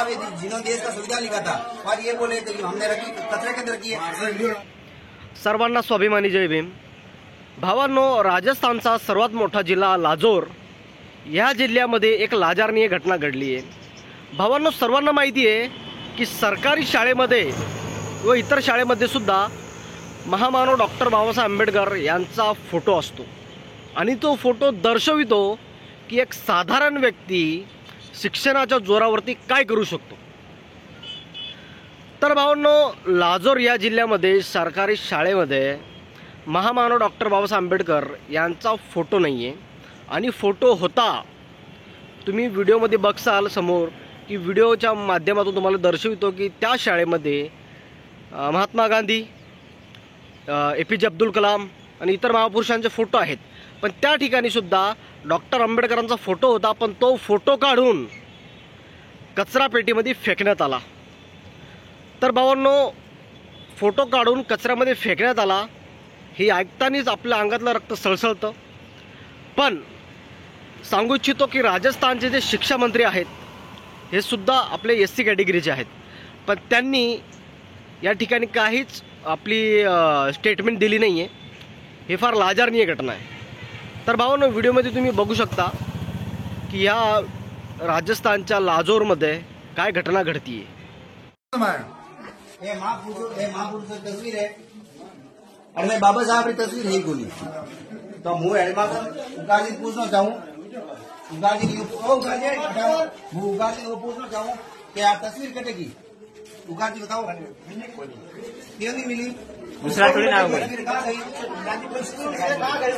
साहब जिन्होंने देश का संविधान लिखा था और ये बोले थे कि हमने रखी कचरे के अंदर रखी है। सर्वांना स्वाभिमानी जय भीम। भावांनो, राजस्थानचा सर्वात मोठा जिल्हा लाजोर या जिल्ह्यामध्ये एक लाजारणीय घटना घडली आहे। भावांनो, सर्वांना माहिती आहे की सरकारी शाळेमध्ये व इतर शाळेमध्ये सुद्धा महामानव डॉक्टर बाबासाहेब आंबेडकर यांचा फोटो असतो आणि तो फोटो दर्शवितो की एक साधारण व्यक्ती शिक्षणाच्या जोरावरती काय करू शकतो। तर भावांनो, लाजोर या जिल्ह्यामध्ये सरकारी शाळेमध्ये महामानव डॉक्टर बाबासाहेब आंबेडकर यांचा फोटो नाही आहे आणि फोटो होता। तुम्ही व्हिडिओमध्ये बघसाल समोर की व्हिडिओच्या माध्यमातून तुम्हाला दर्शवितो की त्या शाळेमध्ये महात्मा गांधी, APJ अब्दुल कलाम आणि इतर महापुरुषांचे फोटो आहेत, पण त्या ठिकाणी सुद्धा डॉक्टर आंबेडकरांचा फोटो होता, पण तो फोटो काढून कचरा पेटीमध्ये फेकण्यात आला। तर भावांनो, फोटो काढून कचऱ्यामध्ये फेकण्यात आला हे ऐकतानीच आपल्या अंगातलं रक्त सळसळतं। पण सांगू इच्छितो की राजस्थानचे जे शिक्षा मंत्री आहेत हे सुद्धा आपले SC कॅटेगरीचे आहेत, पण त्यांनी या ठिकाणी काहीच आपली स्टेटमेंट दिली नाही आहे। हे फार लाजारणीय घटना आहे। तर भावांनो, व्हिडिओमध्ये तुम्ही बघू शकता की या राजस्थानच्या लाजोरमध्ये काय घटना घडतीये। ये महापुरुष की तस्वीर है और मैं बाबा साहब की तस्वीर है गोली। तो मुझे हेडमास्टर उगाजी पूछना चाहूँ, उगाजी को पूछना चाहूँ कि आप तस्वीर कटेगी, उगाजी बताओ क्यों नहीं मिली? दूसरा थोड़ी ना होगा।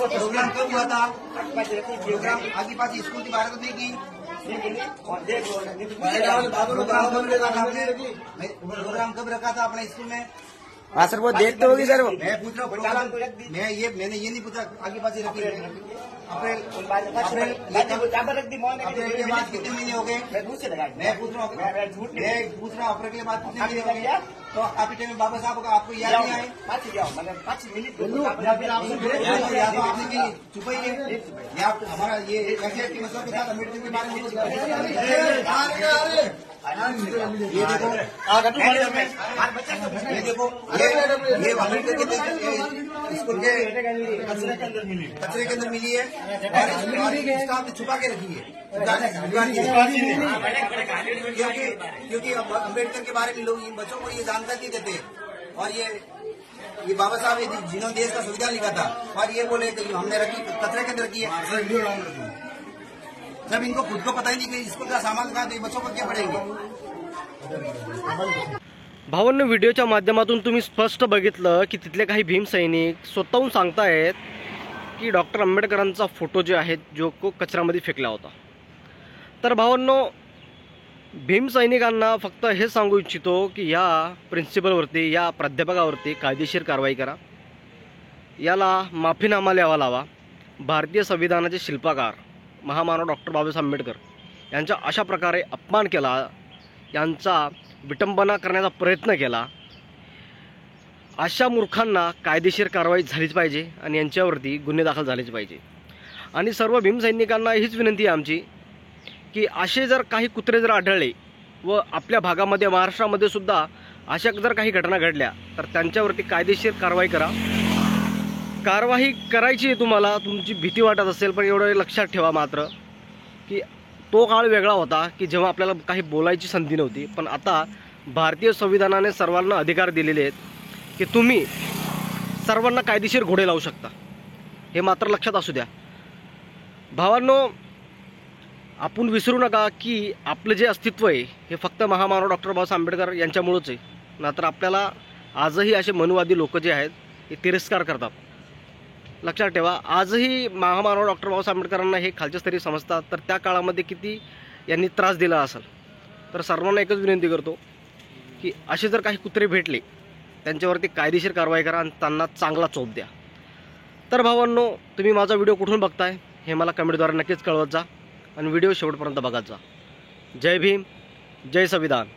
प्रोग्राम कब हुआ था? प्रोग्राम आगे पास स्कूल की बात नहीं की। प्रोग्राम कब रखा था अपने स्कूल में? हाँ सर, वो देखते होगी सर। मैं पूछ रहा हूँ, मैंने ये नहीं पूछा आगे पास रखी है। अप्रैल के बाद कितने महीने हो गए? मैं पूछ रहा हूँ, मैं पूछ रहा हूँ अप्रैल के बाद कितने महीने हो गए? तो काफी टाइम में बाबा साहब का आपको याद नहीं आए? आपने छुपाई है या हमारा ये ऐसे मसलों के साथ अम्बेडकर के बारे में ये देखो ये अम्बेडकर के स्कूल के कचरे के अंदर मिली है और इसका आपने छुपा के रखी है क्योंकि अम्बेडकर के बारे में लोग बच्चों को ये जानकारी देते हैं और ये बाबा साहब जिन्होंने देश का संविधान लिखा था और ये बोले थे कि हमने रखी कचरे के अंदर रखी है। जब इनको खुद को पता ही नहीं कि स्कूल का सामान कहा तो बच्चों को क्या पड़ेंगे। भावांनो, व्हिडिओच्या माध्यमातून तुम्ही स्पष्ट बघितलं की तिथले काही भीम सैनिक स्वतःहून सांगतायत की डॉक्टर आंबेडकरांचा फोटो जो आहे जो कचऱ्यामध्ये फेकला होता। तर भावांनो, भीम सैनिकांना फक्त हे सांगू इच्छितो की या प्रिन्सिपलवरती, या प्राध्यापकावरती कायदेशीर कारवाई करा, याला माफीनामा लिहावा लावा। भारतीय संविधानाचे शिल्पकार महामानव डॉक्टर बाबासाहेब आंबेडकर यांचा अशा प्रकारे अपमान केला, यांचा विटंबना करण्याचा प्रयत्न केला, अशा मूर्खांना कायदेशीर कारवाई झालीच पाहिजे आणि यांच्यावरती गुन्हे दाखल झालेच पाहिजे। आणि सर्व भीमसैनिकांना हीच विनंती आहे आमची की असे जर काही कुत्रे जर आढळले व आपल्या भागामध्ये महाराष्ट्रामध्ये सुद्धा अशा जर काही घटना घडल्या तर त्यांच्यावरती कायदेशीर कारवाई करा। कारवाई करायची तुम्हाला तुमची भीती वाटत असेल, पण एवढं लक्षात ठेवा मात्र की तो काळ वेगळा होता की जेव्हा आपल्याला काही बोलायची संधी नव्हती, पण आता भारतीय संविधानाने सर्वांना अधिकार दिलेले आहेत की तुम्ही सर्वांना कायदेशीर घोडे लावू शकता, हे मात्र लक्षात असू द्या। भावांनो, आपण विसरू नका की आपलं जे अस्तित्व आहे हे फक्त महामानव डॉक्टर बाबासाहेब आंबेडकर यांच्यामुळेच आहे, नाहीतर आपल्याला आजही असे मनुवादी लोक जे आहेत हे तिरस्कार करतात। लक्षात ठेवा, आजही महामानव डॉक्टर बाबासाहेब आंबेडकरांना हे खालच्या स्तरी समजतात, तर त्या काळामध्ये किती यांनी त्रास दिला असेल। तर सर्वांना एकच विनंती करतो की असे जर काही कुत्रे भेटले त्यांच्यावरती कायदेशीर कारवाई करा आणि त्यांना चांगला चोप द्या। तर भावांनो, तुम्ही माझा व्हिडिओ कुठून बघताय हे मला कमेंटद्वारे नक्कीच कळवत जा आणि व्हिडिओ शेवटपर्यंत बघत जा। जय भीम, जय संविधान।